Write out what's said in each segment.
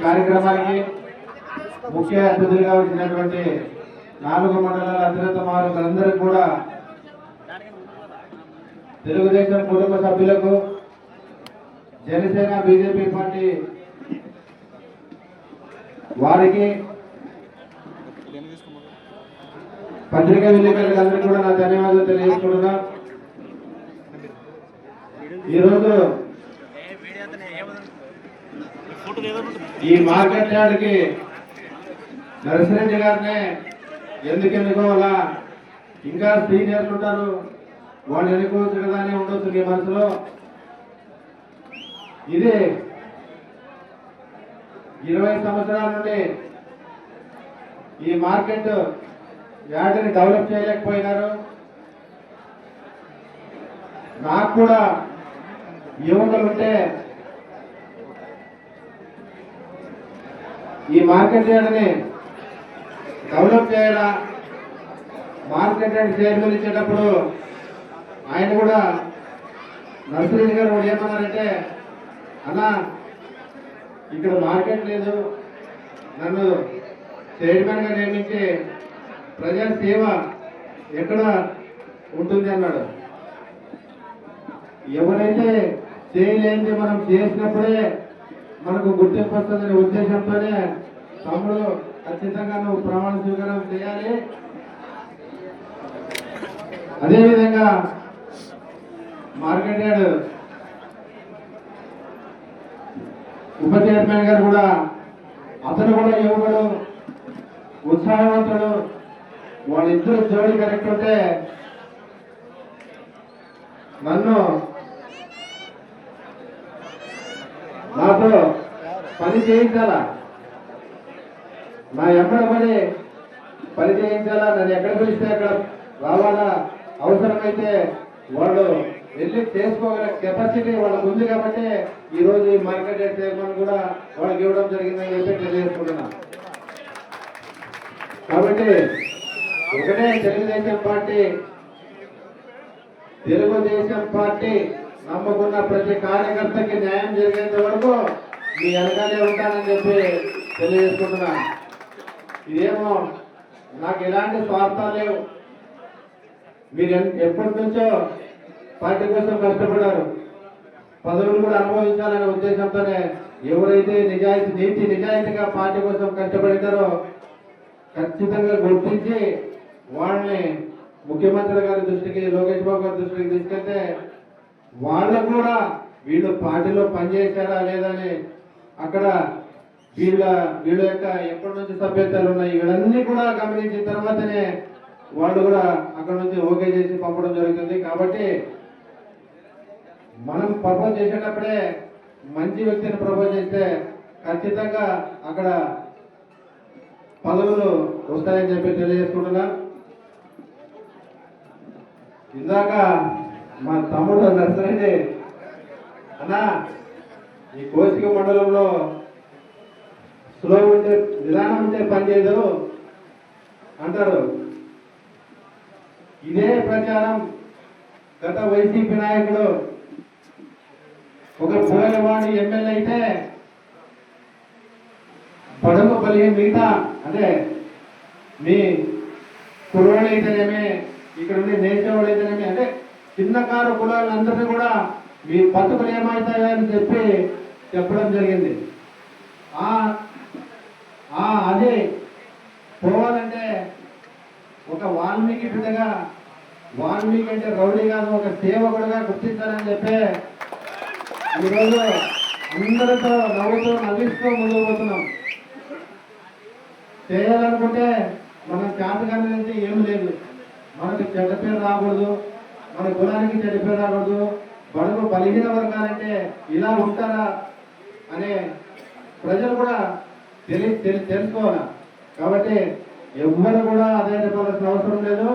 కార్యక్రమానికి ముఖ్య అతిథులుగా వచ్చినటువంటి 4 మండలాల అధినేత మారులందరికీ కూడా తెలుగుదేశం కుటుంబ సభ్యులకు జనసేన బీజేపీ పార్టీ వారికి పత్రికా విలేకరులందరికీ కూడా నా ధన్యవాదాలు తెలియజేసుకుంటున్నా. ఈరోజు ఈ మార్కెట్ యార్డ్కి నరసిరెడ్డి గారిని ఎందుకు ఎన్నుకోవాలా, ఇంకా సీనియర్లు ఉంటారు వాళ్ళు ఎన్నుకోవచ్చు కదా అని ఉండొచ్చు మీ మనసులో. ఇది 20 సంవత్సరాల నుండి ఈ మార్కెట్ యార్డ్ని డెవలప్ చేయలేకపోయినారు. నాకు కూడా యువకులు ఉంటే ఈ మార్కెట్ యార్డ్ని డెవలప్ చేయాలా, మార్కెట్ యార్డ్ చైర్మన్ ఇచ్చేటప్పుడు ఆయన కూడా నర్సరీ గారు ఏమన్నారంటే, అన్నా ఇక్కడ మార్కెట్ లేదు, నన్ను చైర్మన్ గా నియమించి ప్రజా సేవ ఎక్కడ ఉంటుంది అన్నాడు. ఎవరైతే చేయలేని మనం చేసినప్పుడే మనకు గుర్తింపు వస్తుందనే ఉద్దేశంతోనే తమ్ముడు ఖచ్చితంగా నువ్వు ప్రమాణ స్వీకారం చేయాలి. అదేవిధంగా మార్కెట్ యార్డ్ ఉప చైర్మన్ గారు కూడా, అతను కూడా యువకుడు, ఉత్సాహవంతుడు, వాళ్ళిద్దరు జోడి కరెక్ట్ ఉంటే నన్ను నాతో పని చేయించాలా, నా ఎమ్మడబడి పని చేయించాలా, నన్ను ఎక్కడ పిలిస్తే అక్కడ రావాలా, అవసరమైతే వాళ్ళు వెళ్ళి చేసుకోగల కెపాసిటీ వాళ్ళకు ఉంది కాబట్టి ఈ రోజు ఈ మార్కెట్ యార్డ్ చైర్మన్ కూడా వాళ్ళకి ఇవ్వడం జరిగిందని చెప్పి తెలియజేసుకుంటున్నా. కాబట్టి ఒకటే తెలుగుదేశం పార్టీ నమ్ముకున్న ప్రతి కార్యకర్తకి న్యాయం జరిగేంత వరకు మీ వెనకాలే ఉంటానని చెప్పి తెలియజేసుకుంటున్నా. ఇదేమో నాకు ఎలాంటి స్వార్థాలు లేవు. మీరు ఎప్పటి నుంచో పార్టీ కోసం కష్టపడారు, పదవులు కూడా అనుభవించాలనే ఉద్దేశంతోనే ఎవరైతే నిజాయితీగా పార్టీ కోసం కష్టపడతారో ఖచ్చితంగా గుర్తించి వాళ్ళని ముఖ్యమంత్రి గారి దృష్టికి, లోకేష్ బాబు గారి దృష్టికి తీసుకెళ్తే వాళ్ళకు కూడా వీళ్ళు పార్టీలో పనిచేశారా లేదని అక్కడ వీళ్ళ యొక్క ఎప్పటి నుంచి సభ్యతలు ఉన్నాయి ఇవన్నీ కూడా గమనించిన తర్వాతనే వాళ్ళు కూడా అక్కడ నుంచి ఓకే చేసి పంపడం జరుగుతుంది. కాబట్టి మనం ప్రపోజ్ చేసేటప్పుడే మంచి వ్యక్తిని ప్రపోజ్ చేస్తే ఖచ్చితంగా అక్కడ పదవులు వస్తాయని చెప్పి తెలియజేసుకుంటున్నా. ఇందాక మా తమ్ముడు నర్సరెడ్డి అన్నా, ఈ కోసిక మండలంలో స్లో ఉంటే విధానం ఉంటే పనిచేయదు అంటారు. ఇదే ప్రచారం గత వైసీపీ నాయకుడు ఒక పోలవాడి ఎమ్మెల్యే అయితే పడవ బలిగిన మిగతా అంటే మీ కుర్రోళ్ళు అయితేనేమి, ఇక్కడ ఉండే నేర్చేవాళ్ళు అయితేనేమి, అంటే చిన్నకారు కులాలందరినీ కూడా మీ బతుకులు ఏమవుతాయని చెప్పడం జరిగింది. అదే పోవాలంటే ఒక వాల్మీకి బిడ్డగా, వాల్మీకి అంటే రౌడీ కాదు, ఒక సేవకుడుగా గుర్తించాలని చెప్పి ఈరోజు అందరితో నవ్వుతూ నవ్విస్తూ ముందుకు పోతున్నాం. చేయాలనుకుంటే మనం చేతగానే ఏమి లేదు. మనకు చెడ్డ పేరు రాకూడదు, మన కులానికి చెడ్డ పేరు రాకూడదు, బడుగు బలిగిన వర్గాలంటే ఇలా ఉంటారా అనే ప్రజలు కూడా తెలుసుకోవాలి. కాబట్టి ఎవ్వరు కూడా ఆదాయపడాల్సిన అవసరం లేదు.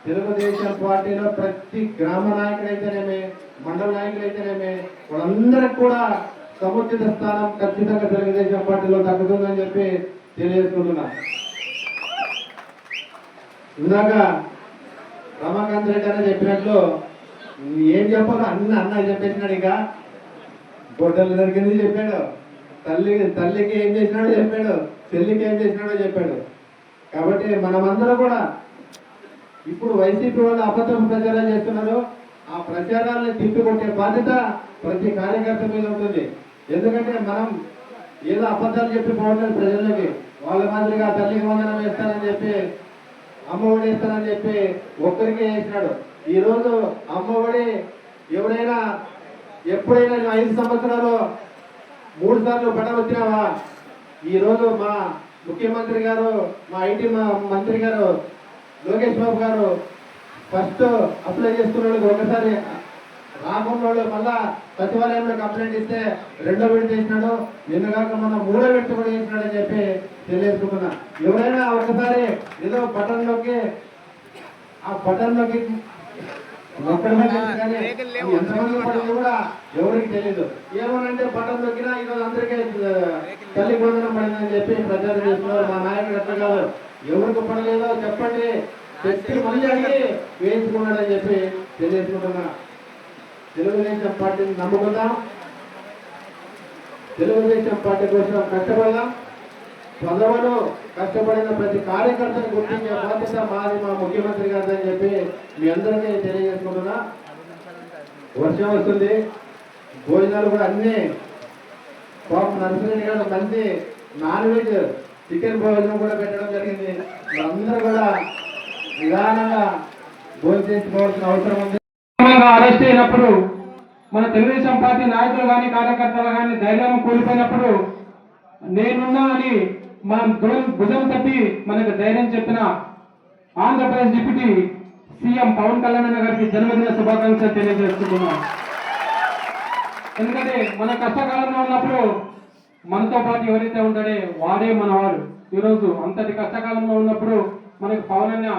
తెలుగుదేశం పార్టీలో ప్రతి గ్రామ నాయకులైతేనేమి, మండల నాయకులైతేనేమి వాళ్ళందరికి కూడా సముచిత స్థానం ఖచ్చితంగా తెలుగుదేశం పార్టీలో దక్కుతుందని చెప్పి తెలియజేసుకుంటున్నా. ఇందాక రమాకాంత్ రెడ్డి అని చెప్పినట్లు ఏం చెప్పాలో అన్న చెప్పేసినాడు. ఇక గొడ్డలు దొరికింది చెప్పాడు, తల్లికి ఏం చేసినాడో చెప్పాడు, చెల్లికి ఏం చేసినాడో చెప్పాడు. కాబట్టి మనమందరం కూడా ఇప్పుడు వైసీపీ వాళ్ళు అబద్ధం ప్రచారం చేస్తున్నారు. ఆ ప్రచారాన్ని తిప్పికొట్టే బాధ్యత ప్రతి కార్యకర్త మీద ఉంటుంది. ఎందుకంటే మనం ఏదో అబద్ధాలు చెప్పి పోవట్లేదు ప్రజలకి. వాళ్ళ మాదిరిగా తల్లికి వందనం వేస్తానని చెప్పి, అమ్మఒడి వేస్తానని చెప్పి ఒక్కరికే వేసినాడు. ఈరోజు అమ్మఒడి ఎవరైనా ఎప్పుడైనా 5 సంవత్సరాలు 3 సార్లు బటన్ వచ్చినావా? ఈరోజు మా ముఖ్యమంత్రి గారు, మా ఐటీ మంత్రి గారు లోకేష్ బాబు గారు ఫస్ట్ అప్లై చేసుకున్న వాళ్ళకి ఒకసారి రాకుండా వాళ్ళు మళ్ళా సచివాలయంలో కంప్లైంట్ ఇస్తే 2వ విడత చేసినాడు. నిన్నగాక మన 3వ విడత కూడా చేసినాడు అని చెప్పి తెలియజేసుకున్నా. ఎవరైనా ఒకసారి ఏదో బటన్లోకి ఆ బటన్లోకి నొక్కడమే కానీ ఎంతమంది పడింది కూడా ఎవరికి తెలియదు. ఏమనంటే బటన్ నొక్కినా ఈరోజు అందరికీ తల్లి భోజనం పడిందని చెప్పి ప్రచారం చేస్తున్నారు. మా నాయకుడు ఎట్లా కాదు, ఎవరికి పడలేదో చెప్పండి, చెప్పి మళ్ళీ అడిగి వేయించుకున్నాడని చెప్పి తెలియజేసుకుంటున్నా. తెలుగుదేశం పార్టీని నమ్ముకుందాం, తెలుగుదేశం పార్టీ కోసం కష్టపడదాం. పదవులు కష్టపడిన ప్రతి కార్యకర్తను గుర్తించే బాధ్యత మాది, మా ముఖ్యమంత్రి గారు అని చెప్పి మీ అందరికీ తెలియజేసుకుంటున్నా. వర్షం వస్తుంది, భోజనాలు కూడా అన్ని పాపం నర్సరెడ్డి గారు మంచి నాన్ వెజ్ చికెన్ భోజనం కూడా పెట్టడం జరిగింది. అందరూ కూడా నిదానంగా భోజనం చేసుకోవాల్సిన అవసరం ఉంది. అరెస్ట్ అయినప్పుడు మన తెలుగుదేశం పార్టీ నాయకులు కానీ కార్యకర్తలు కానీ ధైర్యం కోల్పోయినప్పుడు నేనున్నా అని మనం భుజం తట్టి మనకు ధైర్యం చెప్పిన ఆంధ్రప్రదేశ్ డిప్యూటీ సీఎం పవన్ కళ్యాణ్ గారికి జన్మదిన శుభాకాంక్షలు తెలియజేస్తున్నాం. ఎందుకంటే మన కష్టకాలంలో ఉన్నప్పుడు మనతో పాటు ఎవరైతే ఉంటాడే వాడే మనవాడు. ఈరోజు అంతటి కష్టకాలంలో ఉన్నప్పుడు మనకు పవన్ అన్న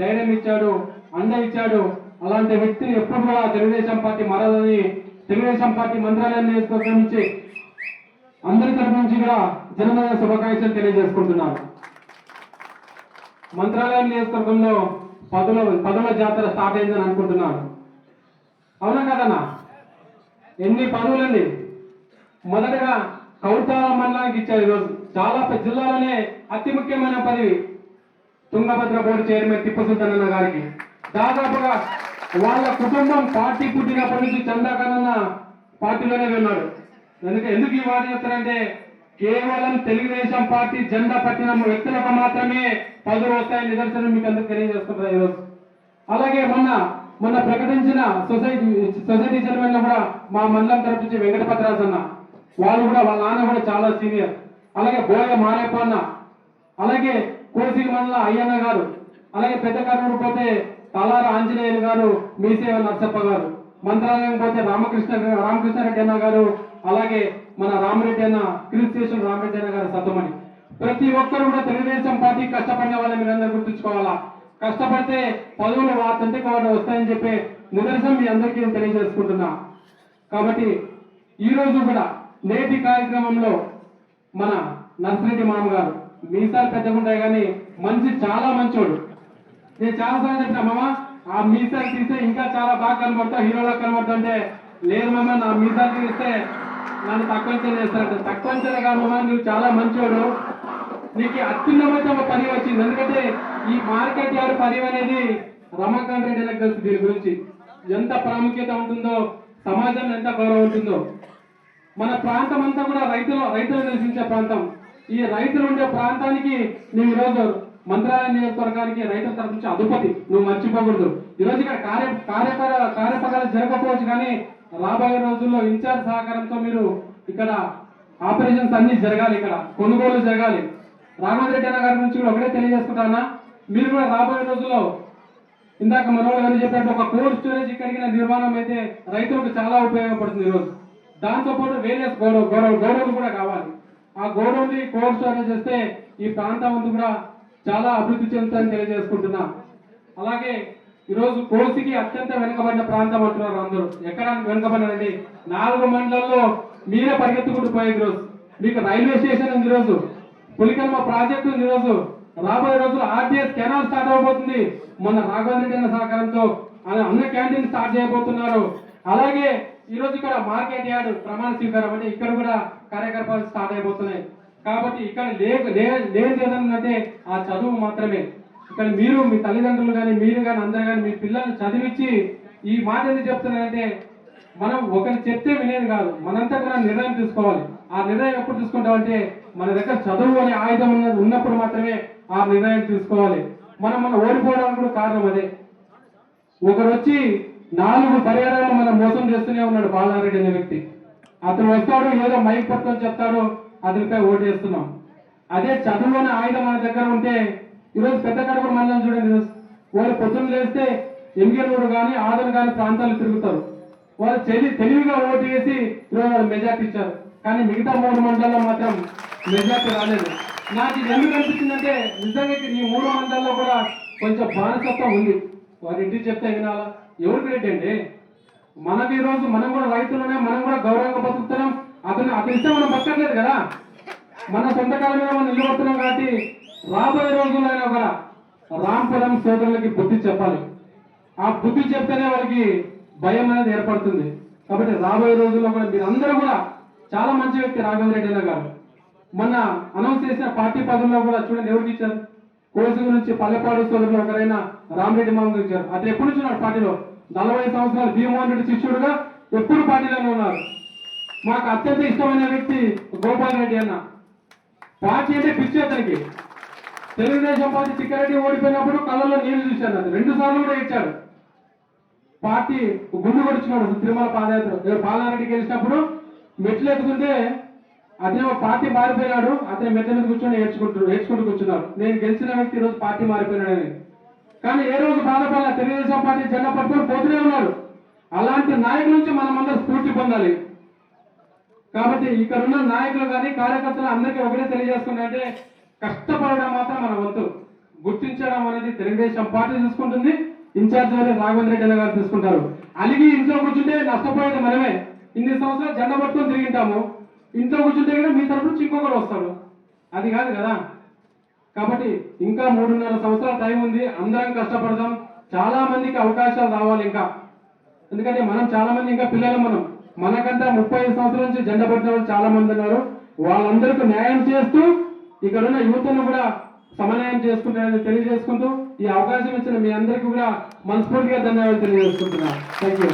ధైర్యం ఇచ్చాడు, అండ ఇచ్చాడు. అలాంటి వ్యక్తిని ఎప్పుడు కూడా తెలుగుదేశం పార్టీ మరదని తెలుగుదేశం పార్టీ మంత్రాలయం నియోజకవర్గం నుంచి అందరి తరఫు నుంచి కూడా జన్మదిన శుభాకాంక్షలు తెలియజేసుకుంటున్నాను. మంత్రాలయం నియోజకవర్గంలో పదుల జాతర స్టార్ట్ అయిందని అనుకుంటున్నాను. అవునా కదన్నా? ఎన్ని పదవులండి. మొదటగా కౌతాల మండలానికి ఇచ్చారు. ఈరోజు చాలా జిల్లాలోనే అతి ముఖ్యమైన పదవి తుంగభద్ర బోర్డు చైర్మన్ తిప్ప సుల్తానన్న గారికి. దాదాపుగా వాళ్ళ కుటుంబం పార్టీ పుట్టినప్పటి నుంచి చందాకరన్న పార్టీలోనే ఉన్నాడు. ఎందుకు ఈ మాట చెప్తారంటే కేవలం తెలుగుదేశం పార్టీ జెండా పట్టిన వ్యక్తులకు మాత్రమే పదవులు వస్తాయని నిదర్శనం మీకు అందరికి తెలియజేసుకుంటారు ఈరోజు. అలాగే మొన్న ప్రకటించిన సొసైటీ చైర్మన్ లో కూడా మా మండలం తరపు నుంచి వెంకటపతిరాజు అన్న, వాళ్ళు కూడా వాళ్ళ నాన్న కూడా చాలా సీనియర్. అలాగే బోయ మారేప్ప అన్న, అలాగే కోసిగి మండల అయ్యన్న గారు, అలాగే పెద్ద కర్నూలు పోతే తలార ఆంజనేయులు గారు, మీసేవ నర్సప్ప గారు, మంత్రాలయం పోతే రామకృష్ణారెడ్డి అన్న గారు, అలాగే మన రామరెడ్డి అన్న క్రిల్ స్టేషన్ రామరెడ్డి అన్న గారు సత్తమని. ప్రతి ఒక్కరు కూడా తెలుగుదేశం పార్టీ కష్టపడిన వాళ్ళని మీరందరూ గుర్తుంచుకోవాలా. కష్టపడితే పదవులు వాతంటే వాడు వస్తాయని చెప్పే నిదర్శనం మీ అందరికీ తెలియజేసుకుంటున్నా. కాబట్టి ఈ రోజు కూడా నేటి కార్యక్రమంలో మన నర్సిరెడ్డి మామ గారు మీసాలు పెద్దగా ఉంటాయి కానీ మనిషి చాలా మంచోడు. నేను చాలా సార్లు చెప్పిన మామ ఆ మీసాలు తీస్తే ఇంకా చాలా బాగా కనబడతావు, హీరోలా కనబడతా అంటే లేదు మామ నా మీసాలు తీస్తే నన్ను తక్కువ అంచనా చేస్తారంట. తక్కువ అంచనా కాదు మామ, నువ్వు చాలా మంచోడు, నీకు అత్యున్నమైన ఒక పని వచ్చింది. ఎందుకంటే ఈ మార్కెట్ యార్డ్ పని అనేది రమాకాంత్ రెడ్డి నాకు తెలుసు. దీని గురించి ఎంత ప్రాముఖ్యత ఉంటుందో, సమాజం ఎంత గౌరవం ఉంటుందో. మన ప్రాంతం అంతా కూడా రైతులు నివసించే ప్రాంతం. ఈ రైతులు ఉండే ప్రాంతానికి నువ్వు ఈరోజు మంత్రాలయ నియోజకవర్గానికి రైతుల తరఫు నుంచి అధిపతి, నువ్వు మర్చిపోకూడదు. ఈరోజు ఇక్కడ కార్యపకాలు జరగకపోవచ్చు కానీ రాబోయే రోజుల్లో ఇన్ఛార్జ్ సహకారంతో మీరు ఇక్కడ ఆపరేషన్స్ అన్ని జరగాలి, ఇక్కడ కొనుగోలు జరగాలి. రాఘవేంద్ర అన్న గారి నుంచి కూడా ఒకటే తెలియజేసుకుంటానా, మీరు కూడా రాబోయే రోజుల్లో ఇందాక మనోళ్ళు గారు చెప్పినట్టు ఒక కోల్డ్ స్టోరేజ్ ఇక్కడికి నిర్మాణం అయితే రైతులకు చాలా ఉపయోగపడుతుంది. ఈరోజు దాంతోపాటు వేరియస్ గోడౌన్లు కూడా కావాలి. ఆ గోడౌన్ కోల్డ్ స్టోరేజ్ చేస్తే ఈ ప్రాంతం అంతా కూడా చాలా అభివృద్ధి చెందుతుందని తెలియజేసుకుంటున్నా. అలాగే ఈరోజు కోసికి అత్యంత వెనుకబడిన ప్రాంతం అంటున్నారు అందరూ. ఎక్కడ వెనుకబడినారండి? 4 మండలాల్లో మీరే పరిగెత్తుకుంటూ పోయేది. రోజు మీకు రైల్వే స్టేషన్ ఉంది, ఈరోజు పులికల్మ ప్రాజెక్టు ఉంది, ఈరోజు రాబోయే రోజులు ఆర్టీఎస్ కెనాల్ స్టార్ట్ అవబోతుంది. మన రాఘవేంద్ర రెడ్డి సహకారంతో అన్న క్యాంటీన్ స్టార్ట్ చేయబోతున్నారు. అలాగే ఈ రోజు ఇక్కడ మార్కెట్ యార్డ్ ప్రమాణ స్వీకారం అంటే ఇక్కడ కూడా కార్యకలాపాలు స్టార్ట్ అయిపోతున్నాయి. కాబట్టి ఇక్కడ లేనిది ఏదన్నంటే ఆ చదువు మాత్రమే. ఇక్కడ మీరు మీ తల్లిదండ్రులు కానీ మీరు కానీ అందరూ కానీ మీ పిల్లల్ని చదివించి ఈ మాట ఎందుకు చెప్తున్నారంటే మనం ఒకరు చెప్తే వినేది కాదు, మనంతా కూడా నిర్ణయం తీసుకోవాలి. ఆ నిర్ణయం ఎప్పుడు తీసుకుంటామంటే మన దగ్గర చదువు అనే ఆయుధం ఉన్నప్పుడు మాత్రమే ఆ నిర్ణయం తీసుకోవాలి. మనం ఓడిపోవడానికి కూడా కారణం అదే. ఒకరు వచ్చి 4 పర్యాయాలు మనం మోసం చేస్తూనే ఉన్నాడు బాలారెడ్డి అనే వ్యక్తి. అతను వస్తాడు, ఏదో మైక్ పట్టుకొని చెప్తాడు, అతనిపై ఓటు వేస్తున్నాం. అదే చదువు అనే ఆయుధం మన దగ్గర ఉంటే ఈరోజు పెద్ద కడప మండలం చూడండి, వాళ్ళు పొద్దున్న లేస్తే ఎంగేనూరు కానీ ఆదరు కానీ ప్రాంతాలు తిరుగుతారు. వాళ్ళు తెలివిగా ఓటు వేసి ఈరోజు వాళ్ళు మెజార్టీ ఇచ్చారు. కానీ మిగతా 3 మండలాల్లో మాత్రం మెజార్టీ రాలేదు. నాకు ఇది ఎందుకు అనిపించిందంటే నిజంగా ఈ 3 మండలాల్లో కూడా కొంచెం బానిసత్వం ఉంది. వారి ఇంటికి చెప్తే వినాలా? ఎవరికి రెడ్డి అండి? మనకి ఈ రోజు మనం కూడా రైతులనే, మనం కూడా గౌరవంగా బతుకుతున్నాం. అతను ఇస్తే మనం బతకట్లేదు కదా, మన సొంత కాలం మీద మనం నిలబడుతున్నాం. కాబట్టి రాబోయే రోజుల్లో అయినా కూడా రాంపురం సోదరులకి బుద్ధి చెప్పాలి. ఆ బుద్ధి చెప్తేనే వాళ్ళకి భయం అనేది ఏర్పడుతుంది. కాబట్టి రాబోయే రోజుల్లో కూడా మీరందరూ కూడా చాలా మంచి వ్యక్తి రాఘవేంద్ర రెడ్డి అన్న గారు. మొన్న అనౌన్స్ చేసిన పార్టీ పదవుల్లో కూడా చూడండి ఎవరికి ఇచ్చారు. కోసి నుంచి పల్లెపాడు సోదరులు ఒకరైనా రామరెడ్డి మామూలు ఇచ్చారు. అతను ఎప్పుడు వచ్చినాడు పార్టీలో? 40 సంవత్సరాలు భీమోహన్ రెడ్డి శిష్యుడుగా ఎప్పుడు పార్టీలోనే ఉన్నారు. మాకు అత్యంత ఇష్టమైన వ్యక్తి గోపాల్ రెడ్డి అన్న. పార్టీ అంటే పిచ్చి అతనికి. తెలుగుదేశం పార్టీ చిక్కారెడ్డి ఓడిపోయినప్పుడు కళ్ళలో నీళ్లు చూశాను. అది 2 సార్లు కూడా ఇచ్చాడు. పార్టీ గుండు కొడుచున్నాడు తిరుమల పాదయాత్ర. పాలారెడ్డి గెలిచినప్పుడు మెట్లు ఎత్తుకుంటే అతను పార్టీ మారిపోయినాడు. అతని మెట్ల మీద కూర్చొని ఏడ్చుకుంటూ కూర్చున్నారు. నేను గెలిచిన వ్యక్తి ఈరోజు పార్టీ మారిపోయినాడని. కానీ ఏ రోజు బాధపడాల, తెలుగుదేశం పార్టీ జెండా పట్టుకొని పోతూనే ఉన్నారు. అలాంటి నాయకుల నుంచి మనం అందరూ స్ఫూర్తి పొందాలి. కాబట్టి ఇక్కడ ఉన్న నాయకులు కానీ కార్యకర్తలు అందరికీ ఒకటే తెలియజేసుకుంటే కష్టపడడం మాత్రం మన వంతు. గుర్తించడం అనేది తెలుగుదేశం పార్టీ చూసుకుంటుంది, ఇన్ఛార్జ్ అనేది రాఘవేంద్ర రెడ్డి గారు తీసుకుంటారు. అలిగి ఇంట్లో కూర్చుంటే నష్టపోయేది మనమే. ఇన్ని సంవత్సరాలు జెండా పట్టుకొని తిరిగింటాము. ఇంట్లో కూర్చుంటే కూడా మీ తరఫు నుంచి ఇంకొకరు వస్తాడు. అది కాదు కదా. కాబట్టి ఇంకా 3.5 సంవత్సరాల టైం ఉంది. అందరం కష్టపడదాం. చాలా మందికి అవకాశాలు రావాలి ఇంకా. ఎందుకంటే మనం చాలా మంది ఇంకా పిల్లలు, మనకంతా 35 సంవత్సరాల నుంచి జెండా పట్టిన వాళ్ళు చాలా మంది ఉన్నారు. వాళ్ళందరికీ న్యాయం చేస్తూ ఇక్కడ ఉన్న యువతను కూడా సమన్వయం చేసుకుంటారని తెలియజేసుకుంటూ ఈ అవకాశం ఇచ్చిన మీ అందరికీ కూడా మనస్ఫూర్తిగా ధన్యవాదాలు తెలియజేసుకుంటున్నాను. Thank you.